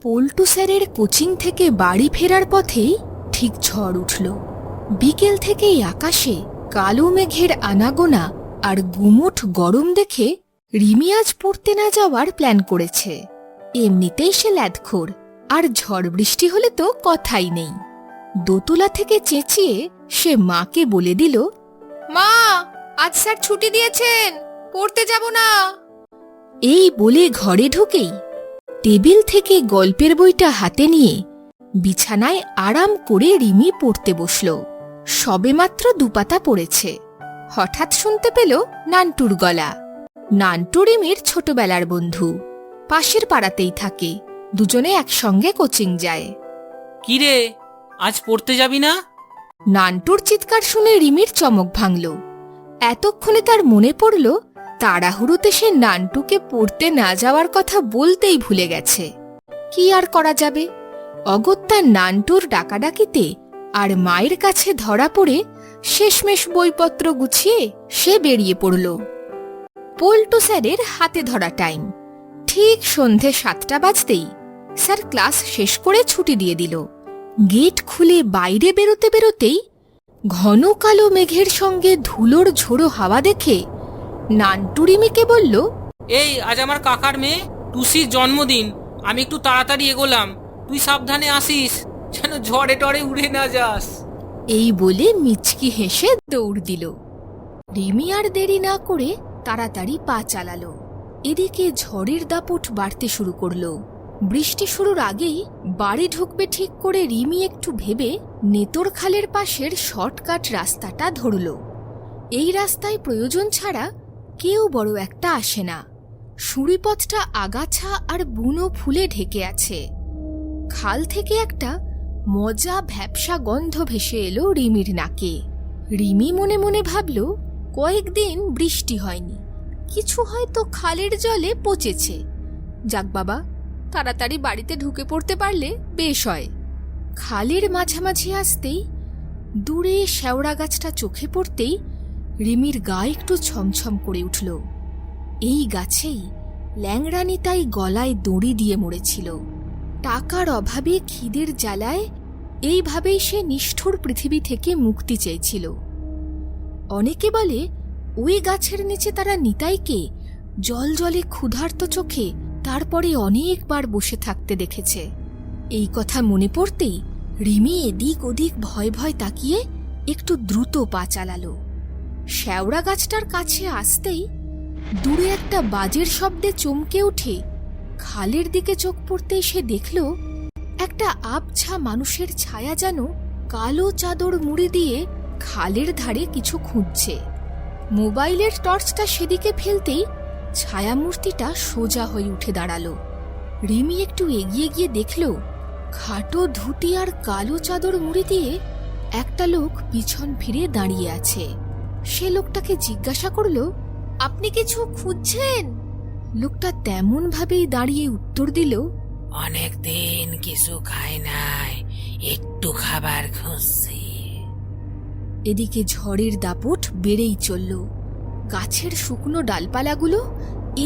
পল্টু স্যারের কোচিং থেকে বাড়ি ফেরার পথেই ঠিক ঝড় উঠল। বিকেল থেকেই আকাশে কালো মেঘের আনাগোনা আর গুমোট গরম দেখে রিমি আজ পড়তে না যাওয়ার প্ল্যান করেছে। এমনিতেই সে ল্যাদখোর, আর ঝড় বৃষ্টি হলে তো কথাই নেই। দোতলা থেকে চেঁচিয়ে সে মাকে বলে দিল, মা, আজ স্যার ছুটি দিয়েছেন, পড়তে যাব না। এই বলে ঘরে ঢুকেই টেবিল থেকে গল্পের বইটা হাতে নিয়ে বিছানায় আরাম করে রিমি পড়তে বসল। সবেমাত্র দুপাতা পড়েছে, হঠাৎ শুনতে পেল নান্টুর গলা। নান্টু রিমির ছোটবেলার বন্ধু, পাশের পাড়াতেই থাকে, দুজনে একসঙ্গে কোচিং যায়। কিরে, আজ পড়তে যাবি না? নান্টুর চিৎকার শুনে রিমির চমক ভাঙল। এতক্ষণে তার মনে পড়ল তাড়াহুড়োতে সে নান্টুকে পড়তে না যাওয়ার কথা বলতেই ভুলে গেছে। কি আর করা যাবে, অগত্যা নান্টুর ডাকাডাকিতে আর মায়ের কাছে ধরা পড়ে শেষমেশ বইপত্র গুছিয়ে সে বেরিয়ে পড়ল। পল্টু স্যারের হাতে ধরা টাইম। ঠিক সন্ধে 7টা বাজতেই স্যার ক্লাস শেষ করে ছুটি দিয়ে দিল। গেট খুলে বাইরে বেরোতে বেরোতেই ঘন কালো মেঘের সঙ্গে ধুলোর ঝোড়ো হাওয়া দেখে নান্টু রিমিকে বলল, এই আজ আমার কাকার মেয়ে টুসির জন্মদিন, আমি একটু তাড়াতাড়ি এগোলাম, তুই সাবধানে আসিস, যেন ঝড়ে টড়ে উড়ে না যাস। এই বলে মিচকি হেসে দৌড় দিল। রিমি আর দেরি না করে তাড়াতাড়ি পা চালালো। এদিকে ঝড়ের দাপট বাড়তে শুরু করল। বৃষ্টি শুরুর আগেই বাড়ি ঢুকবে ঠিক করে রিমি একটু ভেবে নেতরখালের পাশের শর্টকাট রাস্তাটা ধরল। এই রাস্তায় প্রয়োজন ছাড়া কেউ বড় একটা আসে না। সুড়িপথটা আগাছা আর বুনো ফুলে ঢেকে আছে। খাল থেকে একটা মজা ভ্যাপসা গন্ধ ভেসে এলো রিমির নাকে। রিমি মনে মনে ভাবল, কয়েকদিন বৃষ্টি হয়নি, কিছু হয়তো খালের জলে পচেছে। যাক বাবা, তাড়াতাড়ি বাড়িতে ঢুকে পড়তে পারলে বেশ হয়। খালের মাঝামাঝি আসতেই দূরে শেওড়া গাছটা চোখে পড়তেই রিমির গা একটু ছমছম করে উঠল। এই গাছেই ল্যাংড়া নিতাই গলায় দড়ি দিয়ে মরেছিল। টাকার অভাবে খিদের জ্বালায় এইভাবেই সে নিষ্ঠুর পৃথিবী থেকে মুক্তি চেয়েছিল। অনেকে বলে ওই গাছের নিচে তারা নিতাইকে জল জলে ক্ষুধার্ত চোখে তারপরে অনেকবার বসে থাকতে দেখেছে। এই কথা মনে পড়তেই রিমি এদিক ওদিক ভয় ভয় তাকিয়ে একটু দ্রুত পা চালালো। শেওড়া গাছটার কাছে আসতেই দূরে একটা বাজের শব্দে চমকে উঠে খালের দিকে চোখ পড়তেই সে দেখল একটা আবছা মানুষের ছায়া যেন কালো চাদর মুড়ি দিয়ে খালের ধারে কিছু খুঁজছে। মোবাইলের টর্চটা সেদিকে ফেলতেই ছায়ামূর্তিটা সোজা হয়ে উঠে দাঁড়ালো। রিমি একটু এগিয়ে গিয়ে দেখল খাটো ধুতি আর কালো চাদর মুড়ি দিয়ে একটা লোক পিছন ফিরে দাঁড়িয়ে আছে। সে লোকটাকে জিজ্ঞাসা করল, আপনি কিছু খুঁজছেন? লোকটা তেমন ভাবেই দাঁড়িয়ে উত্তর দিল, অনেকদিন কিছু খাই নাই, একটু খাবার খুঁজছি। এদিকে ঝড়ের দাপট বেড়েই চলল। গাছের শুকনো ডালপালাগুলো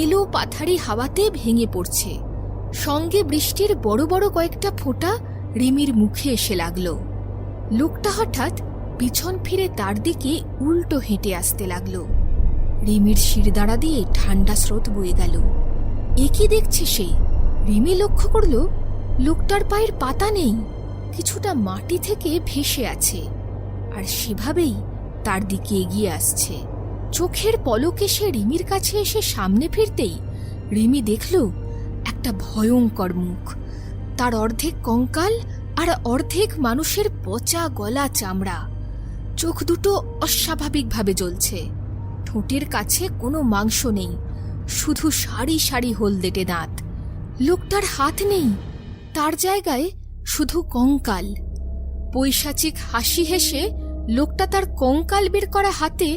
এলো পাথারি হাওয়াতে ভেঙে পড়ছে। সঙ্গে বৃষ্টির বড় বড় কয়েকটা ফোঁটা রিমির মুখে এসে লাগল। লোকটা হঠাৎ পিছন ফিরে তার দিকে উল্টো হেঁটে আসতে লাগল। রিমির শিরদাঁড়া দিয়ে ঠান্ডা স্রোত বয়ে গেল। একই দেখছে সে। রিমি লক্ষ্য করল লোকটার পায়ের পাতা নেই, কিছুটা মাটি থেকে ভেসে আছে, আর সেভাবেই তার দিকে এগিয়ে আসছে। চোখের পলকে সে রিমির কাছে এসে সামনে ফিরতেই রিমি দেখল একটা ভয়ঙ্কর মুখ। তার অর্ধেক কঙ্কাল আর অর্ধেক মানুষের পচা গলা চামড়া। চোখ দুটো অস্বাভাবিকভাবে জ্বলছে। ঠোঁটের কাছে কোনো মাংস নেই, শুধু সারি সারি হলদেটে দাঁত। লোকটার হাত নেই, তার জায়গায় শুধু কঙ্কাল। পৈশাচিক হাসি হেসে লোকটা তার কঙ্কাল বের করা হাতে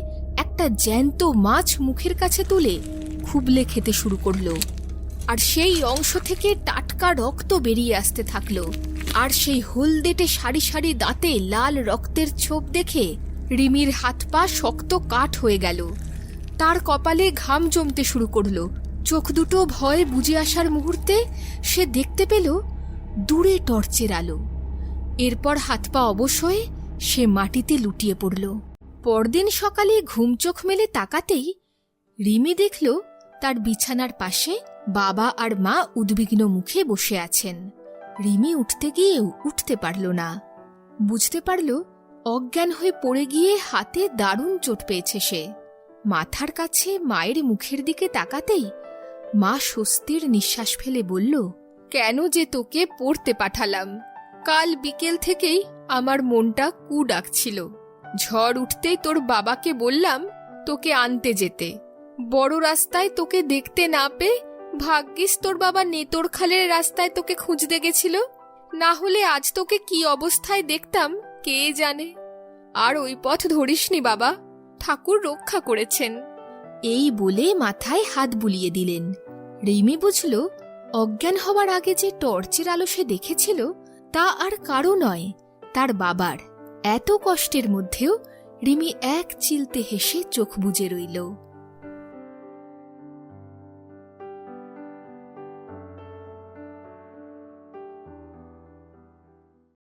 একটা জ্যান্ত মাছ মুখের কাছে তুলে খুবলে খেতে শুরু করল। আর সেই অংশ থেকে টাটকা রক্ত বেরিয়ে আসতে থাকল। আর সেই হলদেটে সারি সারি দাঁতে লাল রক্তের ছোপ দেখে রিমির হাত পা শক্ত কাঠ হয়ে গেল। তার কপালে ঘাম জমতে শুরু করল। চোখ দুটো ভয়ে বুজে আসার মুহূর্তে সে দেখতে পেল দূরে টর্চের আলো। এরপর হাত পা অবশ হয়ে সে মাটিতে লুটিয়ে পড়ল। পরদিন সকালে ঘুম চোখ মেলে তাকাতেই রিমি দেখল তার বিছানার পাশে বাবা আর মা উদ্বিগ্ন মুখে বসে আছেন। রিমি উঠতে গিয়েও উঠতে পারল না। বুঝতে পারল অজ্ঞান হয়ে পড়ে গিয়ে হাতে দারুণ চোট পেয়েছে সে। মাথার কাছে মায়ের মুখের দিকে তাকাতেই মা স্বস্তির নিঃশ্বাস ফেলে বলল, কেন যে তোকে পড়তে পাঠালাম। কাল বিকেল থেকেই আমার মনটা কু ডাকছিল। ঝড় উঠতেই তোর বাবাকে বললাম তোকে আনতে যেতে। বড় রাস্তায় তোকে দেখতে না পেয়ে ভাগ্যিস তোর বাবা নেতরখালের রাস্তায় তোকে খুঁজতে গেছিল, না হলে আজ তোকে কি অবস্থায় দেখতাম কে জানে। আর ওই পথ ধরিসনি বাবা, ঠাকুর রক্ষা করেছেন। এই বলে মাথায় হাত বুলিয়ে দিলেন। রিমি বুঝল অজ্ঞান হওয়ার আগে যে টর্চের আলো সে দেখেছিল তা আর কারো নয়, তার বাবার। এত কষ্টের মধ্যেও রিমি এক চিলতে হেসে চোখ বুজে রইল।